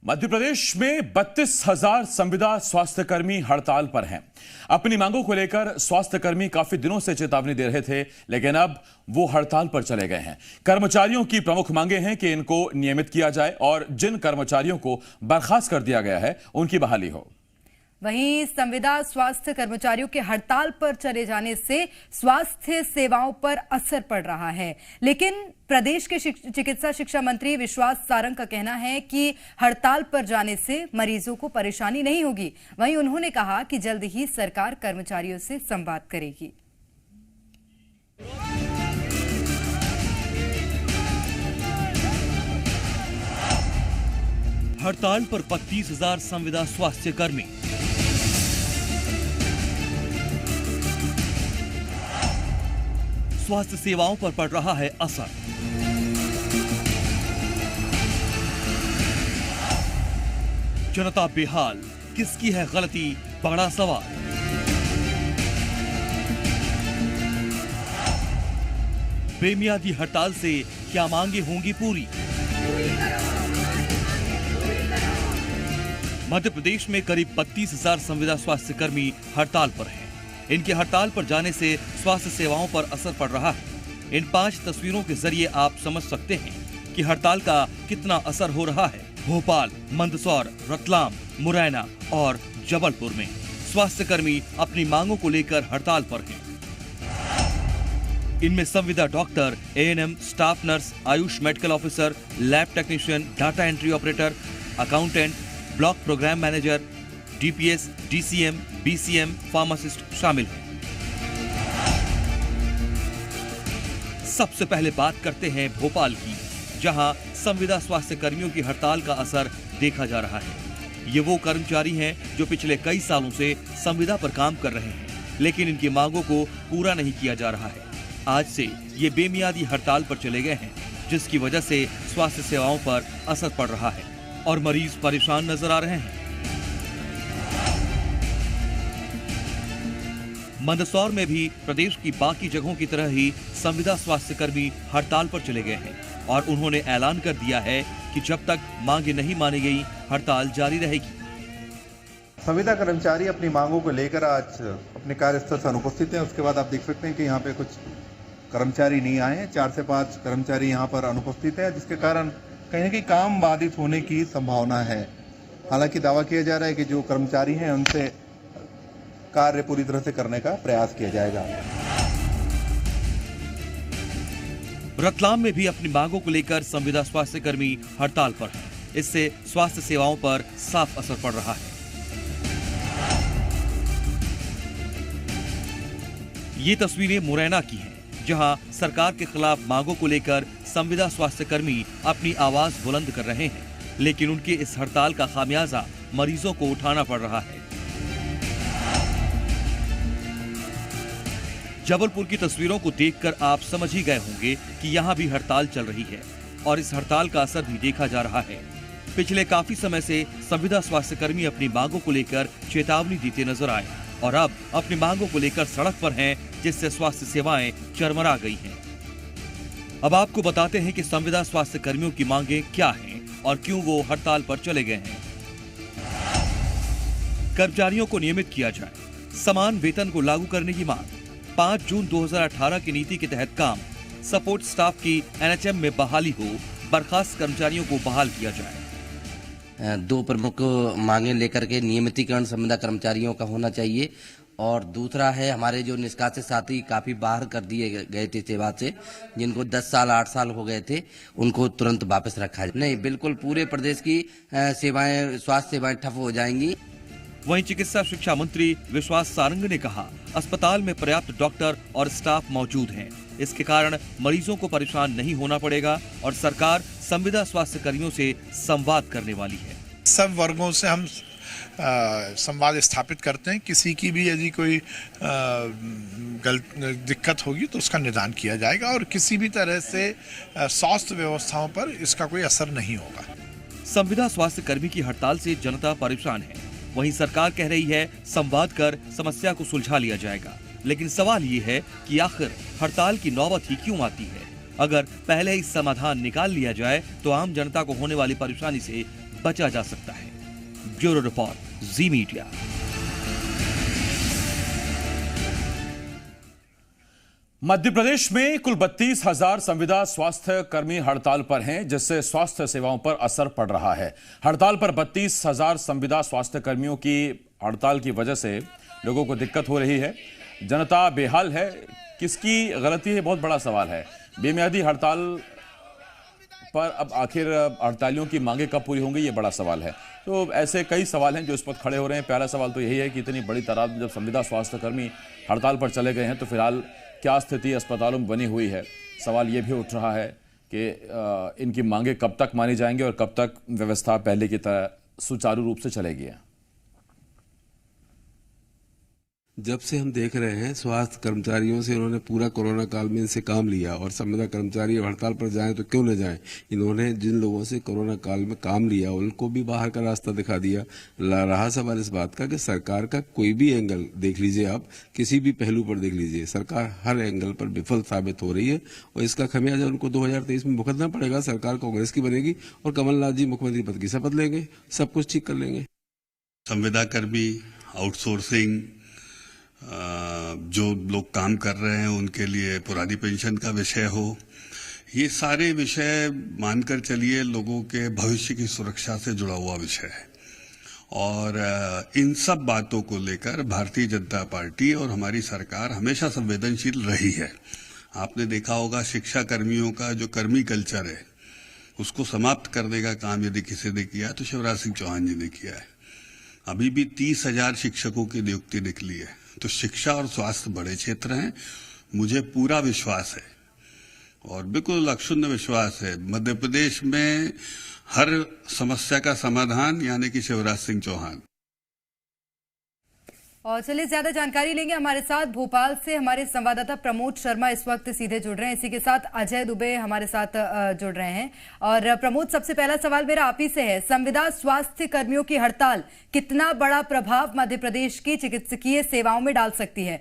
मध्य प्रदेश में 32,000 संविदा स्वास्थ्यकर्मी हड़ताल पर हैं। अपनी मांगों को लेकर स्वास्थ्यकर्मी काफी दिनों से चेतावनी दे रहे थे, लेकिन अब वो हड़ताल पर चले गए हैं। कर्मचारियों की प्रमुख मांगे हैं कि इनको नियमित किया जाए और जिन कर्मचारियों को बर्खास्त कर दिया गया है उनकी बहाली हो। वहीं संविदा स्वास्थ्य कर्मचारियों के हड़ताल पर चले जाने से स्वास्थ्य सेवाओं पर असर पड़ रहा है, लेकिन प्रदेश के चिकित्सा शिक्षा मंत्री विश्वास सारंग का कहना है कि हड़ताल पर जाने से मरीजों को परेशानी नहीं होगी। वहीं उन्होंने कहा कि जल्द ही सरकार कर्मचारियों से संवाद करेगी। हड़ताल पर 32,000 संविदा स्वास्थ्य कर्मी। स्वास्थ्य सेवाओं पर पड़ रहा है असर। जनता बेहाल, किसकी है गलती, बड़ा सवाल। बेमियादी हड़ताल से क्या मांगे होंगी पूरी? मध्य प्रदेश में करीब 32,000 संविदा स्वास्थ्य कर्मी हड़ताल पर हैं। इनके हड़ताल पर जाने से स्वास्थ्य सेवाओं पर असर पड़ रहा है। इन 5 तस्वीरों के जरिए आप समझ सकते हैं कि हड़ताल का कितना असर हो रहा है। भोपाल, मंदसौर, रतलाम, मुरैना और जबलपुर में स्वास्थ्य कर्मी अपनी मांगों को लेकर हड़ताल पर हैं। इनमें संविदा doctor, ANM, staff nurse, AYUSH medical officer, lab technician, data entry operator, accountant, block programme manager, DPS, DCM, BCM, pharmacist शामिल हैं। सबसे पहले बात करते हैं भोपाल की, जहां संविदा स्वास्थ्य कर्मियों की हड़ताल का असर देखा जा रहा है। ये वो कर्मचारी हैं जो पिछले कई सालों से संविदा पर काम कर रहे हैं, लेकिन इनकी मांगों को पूरा नहीं किया जा रहा है। आज से ये बेमियादी हड़ताल पर चले गए हैं, जिसकी वजह से स्वास्थ्य सेवाओं पर असर पड़ रहा है और मरीज परेशान नजर आ रहे हैं। मंदसौर में भी प्रदेश की बाकी जगहों की तरह ही संविदा स्वास्थ्य कर्मी हड़ताल पर चले गए हैं और उन्होंने ऐलान कर दिया है कि जब तक मांगे नहीं मानी गई, हड़ताल जारी रहेगी। संविदा कर्मचारी अपनी मांगों को लेकर आज अपने कार्यस्थल से अनुपस्थित हैं। उसके बाद आप देख सकते हैं कि यहाँ पे कुछ कर्मचारी नहीं आए हैं। 4 से 5 कर्मचारी यहाँ पर अनुपस्थित हैं, जिसके कारण कहीं न कहीं काम बाधित होने की संभावना है। हालांकि दावा किया जा रहा है कि जो कर्मचारी हैं उनसे कार्य पूरी तरह से करने का प्रयास किया जाएगा। रतलाम में भी अपनी मांगों को लेकर संविदा स्वास्थ्य कर्मी हड़ताल पर हैं। इससे स्वास्थ्य सेवाओं पर साफ असर पड़ रहा है। ये तस्वीरें मुरैना की हैं, जहां सरकार के खिलाफ मांगों को लेकर संविदा स्वास्थ्य कर्मी अपनी आवाज बुलंद कर रहे हैं, लेकिन उनके इस हड़ताल का खामियाजा मरीजों को उठाना पड़ रहा है। जबलपुर की तस्वीरों को देखकर आप समझ ही गए होंगे कि यहाँ भी हड़ताल चल रही है और इस हड़ताल का असर भी देखा जा रहा है। पिछले काफी समय से संविदा स्वास्थ्य कर्मी अपनी मांगों को लेकर चेतावनी देते नजर आए और अब अपनी मांगों को लेकर सड़क पर हैं, जिससे स्वास्थ्य सेवाएं चरमरा गई हैं। अब आपको बताते हैं कि संविदा स्वास्थ्य कर्मियों की मांगे क्या हैं और क्यों वो हड़ताल पर चले गए हैं। कर्मचारियों को नियमित किया जाए, समान वेतन को लागू करने की मांग, 5 जून 2018 की नीति के तहत काम, सपोर्ट स्टाफ की एनएचएम में बहाली हो, बर्खास्त कर्मचारियों को बहाल किया जाए। 2 प्रमुख मांगे लेकर के नियमितीकरण संविदा कर्मचारियों का होना चाहिए और दूसरा है हमारे जो निष्कासित साथी काफी बाहर कर दिए गए थे सेवा से, जिनको 10 साल 8 साल हो गए थे, उनको तुरंत वापस रखा जाए। नहीं, बिल्कुल पूरे प्रदेश की सेवाएं, स्वास्थ्य सेवाएं ठप हो जाएंगी। वहीं चिकित्सा शिक्षा मंत्री विश्वास सारंग ने कहा, अस्पताल में पर्याप्त डॉक्टर और स्टाफ मौजूद हैं। इसके कारण मरीजों को परेशान नहीं होना पड़ेगा और सरकार संविदा स्वास्थ्य कर्मियों से संवाद करने वाली है। सब वर्गों से हम संवाद स्थापित करते हैं। किसी की भी यदि कोई दिक्कत होगी तो उसका निदान किया जाएगा और किसी भी तरह से स्वास्थ्य व्यवस्थाओं पर इसका कोई असर नहीं होगा। संविदा स्वास्थ्य कर्मी की हड़ताल से जनता परेशान है। वहीं सरकार कह रही है संवाद कर समस्या को सुलझा लिया जाएगा, लेकिन सवाल ये है कि आखिर हड़ताल की नौबत ही क्यों आती है। अगर पहले ही समाधान निकाल लिया जाए तो आम जनता को होने वाली परेशानी से बचा जा सकता है। ब्यूरो रिपोर्ट, जी मीडिया। मध्य प्रदेश में कुल 32,000 संविदा स्वास्थ्य कर्मी हड़ताल पर हैं, जिससे स्वास्थ्य सेवाओं पर असर पड़ रहा है। हड़ताल पर 32,000 संविदा स्वास्थ्य कर्मियों की हड़ताल की वजह से लोगों को दिक्कत हो रही है। जनता बेहाल है। किसकी गलती है, बहुत बड़ा सवाल है। बेमियादी हड़ताल पर अब आखिर हड़तालियों की मांगे कब पूरी होंगी, ये बड़ा सवाल है। तो ऐसे कई सवाल हैं जो इस वक्त खड़े हो रहे हैं। पहला सवाल तो यही है कि इतनी बड़ी तादाद में जब संविदा स्वास्थ्य कर्मी हड़ताल पर चले गए हैं तो फिलहाल क्या स्थिति अस्पतालों में बनी हुई है। सवाल ये भी उठ रहा है कि इनकी मांगे कब तक मानी जाएंगी और कब तक व्यवस्था पहले की तरह सुचारू रूप से चलेगी। जब से हम देख रहे हैं स्वास्थ्य कर्मचारियों से इन्होंने पूरा कोरोना काल में इनसे काम लिया और संविदा कर्मचारी हड़ताल पर जाएं तो क्यों न जाएं। इन्होंने जिन लोगों से कोरोना काल में काम लिया उनको भी बाहर का रास्ता दिखा दिया। रहा सवाल इस बात का कि सरकार का कोई भी एंगल देख लीजिए, आप किसी भी पहलू पर देख लीजिए, सरकार हर एंगल पर विफल साबित हो रही है और इसका खमियाजा उनको 2023 में भुगतना पड़ेगा। सरकार कांग्रेस की बनेगी और कमलनाथ जी मुख्यमंत्री पद की शपथ लेंगे, सब कुछ ठीक कर लेंगे। संविदा कर्मी, आउटसोर्सिंग, जो लोग काम कर रहे हैं उनके लिए पुरानी पेंशन का विषय हो, ये सारे विषय मानकर चलिए लोगों के भविष्य की सुरक्षा से जुड़ा हुआ विषय है। और इन सब बातों को लेकर भारतीय जनता पार्टी और हमारी सरकार हमेशा संवेदनशील रही है। आपने देखा होगा शिक्षा कर्मियों का जो कर्मी कल्चर है उसको समाप्त करने का काम यदि किसी ने किया तो शिवराज सिंह चौहान जी ने किया है। अभी भी 30,000 शिक्षकों की नियुक्ति निकली है। तो शिक्षा और स्वास्थ्य बड़े क्षेत्र हैं। मुझे पूरा विश्वास है और बिल्कुल अक्षुण्ण विश्वास है, मध्य प्रदेश में हर समस्या का समाधान यानी कि शिवराज सिंह चौहान। और चलिए ज्यादा जानकारी लेंगे। हमारे साथ भोपाल से हमारे संवाददाता प्रमोद शर्मा इस वक्त सीधे जुड़ रहे हैं। इसी के साथ अजय दुबे हमारे साथ जुड़ रहे हैं। और प्रमोद, सबसे पहला सवाल मेरा आप ही से है, संविदा स्वास्थ्य कर्मियों की हड़ताल कितना बड़ा प्रभाव मध्य प्रदेश की चिकित्सकीय सेवाओं में डाल सकती है?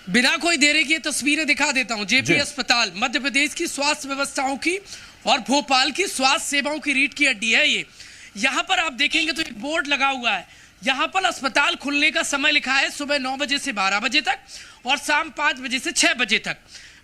बिना कोई देरी के तस्वीरें दिखा देता हूं। जेपी अस्पताल मध्य प्रदेश की स्वास्थ्य व्यवस्थाओं की और भोपाल की स्वास्थ्य सेवाओं की रीढ़ की हड्डी है। ये यहाँ पर आप देखेंगे तो एक बोर्ड लगा हुआ है। यहाँ पर अस्पताल खुलने का समय लिखा है सुबह 9 बजे से 12 बजे तक और शाम 5 बजे से 6 बजे तक।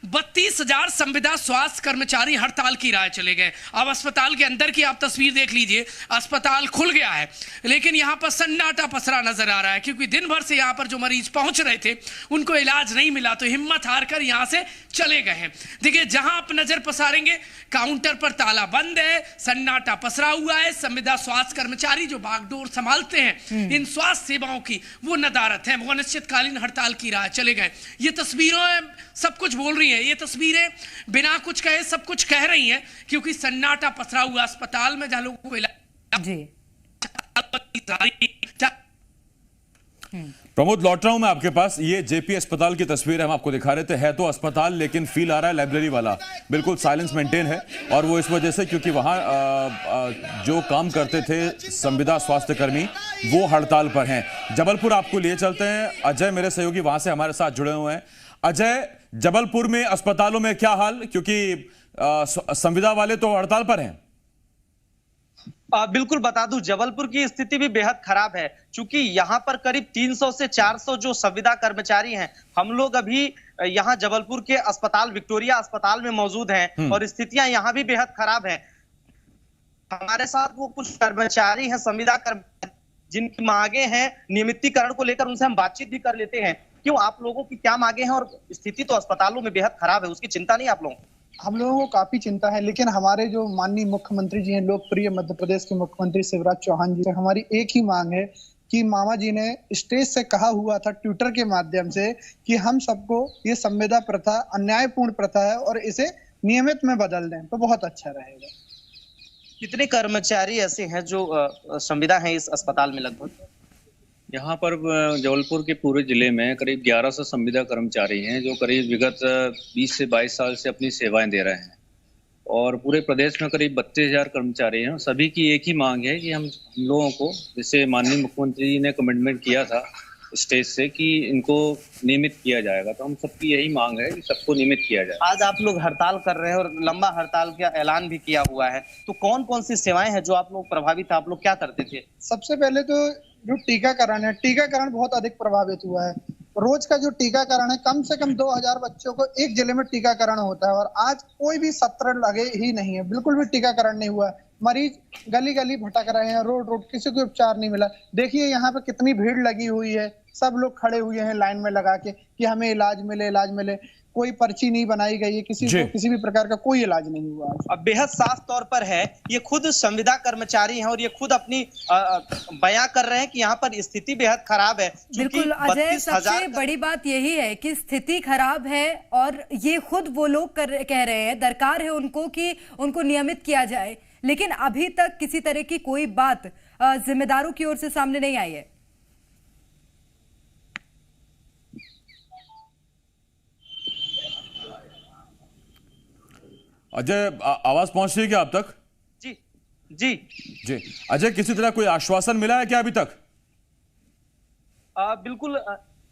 32,000 संविदा स्वास्थ्य कर्मचारी हड़ताल की राह चले गए। अब अस्पताल के अंदर की आप तस्वीर देख लीजिए, अस्पताल खुल गया है लेकिन यहाँ पर सन्नाटा पसरा नजर आ रहा है क्योंकि दिन भर से यहाँ पर जो मरीज पहुंच रहे थे उनको इलाज नहीं मिला तो हिम्मत हार कर यहाँ से चले गए हैं। देखिए जहां आप नजर पसारेंगे काउंटर पर ताला बंद है, सन्नाटा पसरा हुआ है। संविदा स्वास्थ्य कर्मचारी जो बागडोर संभालते हैं इन स्वास्थ्य सेवाओं की, वो नदारत है, वो अनिश्चितकालीन हड़ताल की राह चले गए। ये तस्वीरें सब कुछ बोल रही हैं। ये तस्वीरें बिना कुछ कहे सब कुछ कह रही हैं क्योंकि सन्नाटा पसरा हुआ अस्पताल में जहां लोगों को इलाज जी। प्रमोद, लौट रहा हूं मैं आपके पास। ये जेपी अस्पताल की तस्वीर हम आपको दिखा रहे थे। है तो अस्पताल लेकिन फील आ रहा है लाइब्रेरी वाला। बिल्कुल साइलेंस मेंटेन है और वो इस वजह से क्योंकि वहां जो काम करते थे संविदा स्वास्थ्य कर्मी वो हड़ताल पर हैं। जबलपुर आपको लिए चलते हैं। अजय मेरे सहयोगी वहां से हमारे साथ जुड़े हुए हैं। अजय, जबलपुर में अस्पतालों में क्या हाल, क्योंकि संविदा वाले तो हड़ताल पर हैं? बिल्कुल बता दूं, जबलपुर की स्थिति भी बेहद खराब है क्योंकि यहाँ पर करीब 300 से 400 जो संविदा कर्मचारी हैं। हम लोग अभी यहाँ जबलपुर के अस्पताल विक्टोरिया अस्पताल में मौजूद हैं और स्थितियां यहाँ भी बेहद खराब हैं। हमारे साथ वो कुछ कर्मचारी हैं, संविदा कर्मचारी, जिनकी मांगे हैं नियमितीकरण को लेकर, उनसे हम बातचीत भी कर लेते हैं। क्यों, आप लोगों की क्या मांगे हैं? और स्थिति तो अस्पतालों में बेहद खराब है, उसकी चिंता नहीं आप लोगों को? हम लोगों को काफी चिंता है, लेकिन हमारे जो माननीय मुख्यमंत्री जी हैं, लोकप्रिय मध्य प्रदेश के मुख्यमंत्री शिवराज चौहान जी से हमारी एक ही मांग है कि मामा जी ने स्टेज से कहा हुआ था ट्विटर के माध्यम से कि हम सबको ये संविदा प्रथा अन्यायपूर्ण प्रथा है और इसे नियमित में बदल दें तो बहुत अच्छा रहेगा। कितने कर्मचारी ऐसे हैं जो संविदा हैं इस अस्पताल में? लगभग यहाँ पर जबलपुर के पूरे जिले में करीब 1100 संविदा कर्मचारी हैं जो करीब विगत 20 से 22 साल से अपनी सेवाएं दे रहे हैं और पूरे प्रदेश में करीब 32,000 कर्मचारी हैं। सभी की एक ही मांग है कि हम लोगों को, जैसे माननीय मुख्यमंत्री जी ने कमिटमेंट किया था स्टेज से कि इनको नियमित किया जाएगा। तो हम सबकी यही मांग है कि सबको नियमित किया जाए। आज आप लोग हड़ताल कर रहे हैं और लंबा हड़ताल का ऐलान भी किया हुआ है, तो कौन कौन सी सेवाएं हैं जो आप लोग प्रभावित, आप लोग क्या करते थे? सबसे पहले तो जो टीकाकरण है, टीकाकरण बहुत अधिक प्रभावित हुआ है। रोज का जो टीकाकरण है, कम से कम 2000 बच्चों को एक जिले में टीकाकरण होता है और आज कोई भी सत्र लगे ही नहीं है, बिल्कुल भी टीकाकरण नहीं हुआ है। मरीज गली गली भटक रहे हैं, रोड रोड, किसी को उपचार नहीं मिला। देखिए यहाँ पे कितनी भीड़ लगी हुई है, सब लोग खड़े हुए हैं लाइन में लगा के कि हमें इलाज मिले, इलाज मिले। कोई पर्ची नहीं बनाई गई है, किसी को किसी भी प्रकार का कोई इलाज नहीं हुआ। अब बेहद साफ तौर पर है, ये खुद संविदा कर्मचारी हैं और ये खुद अपनी बयां कर रहे हैं कि यहाँ पर स्थिति बेहद खराब है। बिल्कुल अजय, सबसे बड़ी बात यही है कि स्थिति खराब है और ये खुद वो लोग कह रहे हैं, दरकार है उनको कि उनको नियमित किया जाए, लेकिन अभी तक किसी तरह की कोई बात जिम्मेदारों की ओर से सामने नहीं आई है। अजय, आवाज पहुंच रही है क्या आप तक? जी जी जी अजय, किसी तरह कोई आश्वासन मिला है क्या अभी तक? बिल्कुल,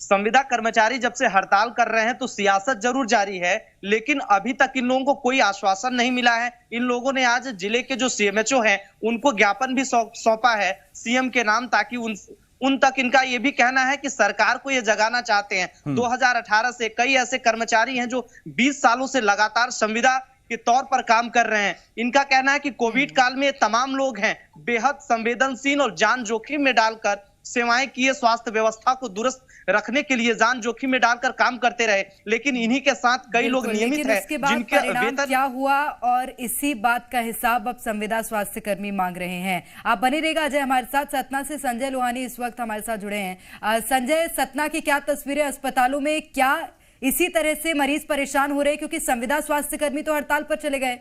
संविदा कर्मचारी जब से हड़ताल कर रहे हैं तो सियासत जरूर जारी है, लेकिन अभी तक इन लोगों को कोई आश्वासन नहीं मिला है। इन लोगों ने आज जिले के जो सीएमएचओ हैं उनको ज्ञापन भी सौंपा है सीएम के नाम, ताकि उन तक इनका ये भी कहना है कि सरकार को ये जगाना चाहते हैं। 2018 से कई ऐसे कर्मचारी हैं जो 20 सालों से लगातार संविदा के तौर पर काम कर रहे हैं। इनका कहना है कि कोविड काल में तमाम लोग हैं बेहद संवेदनशील और जान जोखिम में डालकर सेवाएं किए, स्वास्थ्य व्यवस्था को दुरुस्त रखने के लिए जान जोखिम में डालकर काम करते रहे, लेकिन इन्हीं के साथ कई लोग नियमित हैं जिनके वेतन क्या हुआ, और इसी बात का हिसाब अब संविदा स्वास्थ्य कर्मी मांग रहे हैं। आप बने रहेगा अजय हमारे साथ। सतना से संजय लोहानी इस वक्त हमारे साथ जुड़े हैं। संजय, सतना की क्या तस्वीरें, अस्पतालों में क्या इसी तरह से मरीज परेशान हो रहे हैं क्योंकि संविदा स्वास्थ्य कर्मी तो हड़ताल पर चले गए?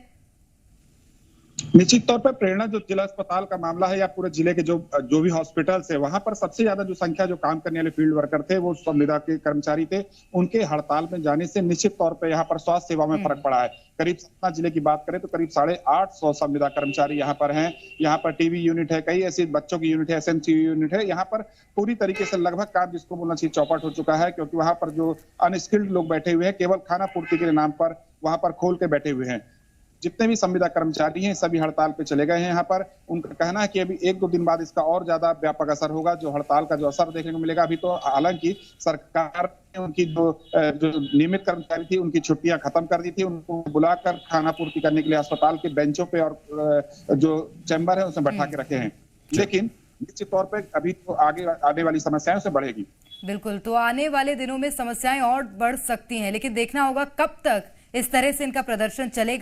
निश्चित तौर पर प्रेरणा जो जिला अस्पताल का मामला है या पूरे जिले के जो भी हॉस्पिटल्स है, वहां पर सबसे ज्यादा जो संख्या जो काम करने वाले फील्ड वर्कर थे वो संविदा के कर्मचारी थे। उनके हड़ताल में जाने से निश्चित तौर पर यहाँ पर स्वास्थ्य सेवा में फर्क पड़ा है। करीब सतना जिले की बात करें तो करीब 850 संविदा कर्मचारी यहाँ पर हैं। यहाँ पर टीबी यूनिट है, कई ऐसी बच्चों की यूनिट है, एसएमसी यूनिट है। यहाँ पर पूरी तरीके से लगभग काम जिसको बोलना चाहिए चौपट हो चुका है, क्योंकि वहां पर जो अनस्किल्ड लोग बैठे हुए हैं केवल खाना पूर्ति के नाम पर वहां पर खोल के बैठे हुए हैं। जितने भी संविदा कर्मचारी हैं सभी हड़ताल पे चले गए हैं। यहाँ पर उनका कहना है कि अभी 1-2 दिन बाद इसका और ज्यादा व्यापक असर होगा, जो हड़ताल का जो असर देखने को मिलेगा। अभी तो हालांकि सरकार ने उनकी जो नियमित कर्मचारी थी उनकी छुट्टियां खत्म कर दी थी, उनको बुलाकर खाना पूर्ति करने के लिए अस्पताल के बेंचों पे और जो चैम्बर है उसमें बैठा के रखे हैं। लेकिन निश्चित तौर पर अभी तो आगे आने वाली समस्याएं उससे बढ़ेगी। बिल्कुल, तो आने वाले दिनों में समस्याएं और बढ़ सकती हैं, लेकिन देखना होगा कब तक इस तरह से इनका प्रदर्शन चलेगा।